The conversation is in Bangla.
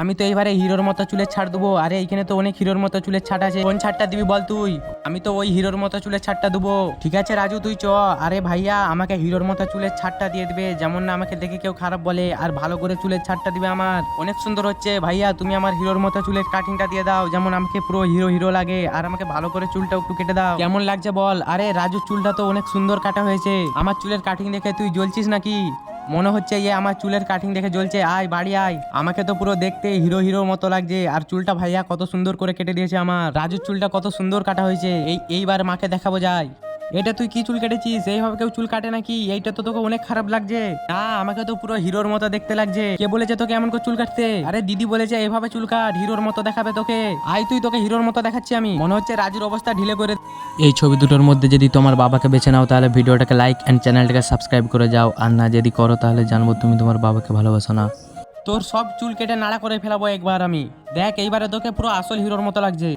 আমি তো এবারে হিরোর মতো চুলের ছাড় দেবো। আরে এইখানে তো অনেক হিরোর মতো চুলের ছাট আছে, কোন ছাটটা দিবি বল তুই? আমি তো ওই হিরোর মতো চুলের ছাটটা দেবো। ঠিক আছে রাজু তুই চ। আরে ভাইয়া আমাকে হিরোর মতো চুলের ছাটটা দিয়ে দিবে, যেমন না আমাকে দেখে কেউ খারাপ বলে, আর ভালো করে চুলের ছাটটা দিবে। আমার অনেক সুন্দর হচ্ছে ভাইয়া, তুমি আমার হিরোর মতো চুলের কাটিংটা দিয়ে দাও, যেমন আমাকে পুরো হিরো হিরো লাগে, আর আমাকে ভালো করে চুলটা একটু কেটে দাও। কেমন লাগছে বল? আরে রাজু চুলটা তো অনেক সুন্দর কাটা হয়েছে। আমার চুলের কাটিং দেখে তুই জ্বলছিস নাকি? মনে হচ্ছে আমার চুলের কাটিং দেখে জ্বলছে। আয় বাড়ি আয়, আমাকে তো পুরো দেখতে হিরো হিরোর মতো লাগছে। আর চুলটা ভাইয়া কত সুন্দর করে কেটে দিয়েছে, আমার রাজুর চুলটা কত সুন্দর কাটা হয়েছে। এইবার মাকে দেখাবো যাই। এটা তুই কি চুল কেটেছিস? এইভাবে কেউ চুল কাটে নাকি? এইটা তো তোকে অনেক খারাপ লাগছে। না আমাকে তো পুরো হিরোর মতো দেখতে লাগছে। কে বলেছে তোকে এমন করে চুল কাটতে? আরে দিদি বলেছে এইভাবে চুল কাট, হিরোর মতো দেখাবে তোকে। আয় তুই, তোকে হিরোর মতো দেখাচ্ছি আমি। মনে হচ্ছে রাজুর অবস্থা ঢিলে করে। এই ছবি দুটোর মধ্যে যদি তোমার বাবাকে বেছে নাও, তাহলে ভিডিওটাকে লাইক এন্ড চ্যানেলটাকে সাবস্ক্রাইব করে যাও। আর না যদি করো, তাহলে জানবো তুমি তোমার বাবাকে ভালোবাসো না। তোর সব চুল কেটে নাড়া করে ফেলাবো একবার আমি। দেখ এইবারে তোকে পুরো আসল হিরোর মতো লাগছে।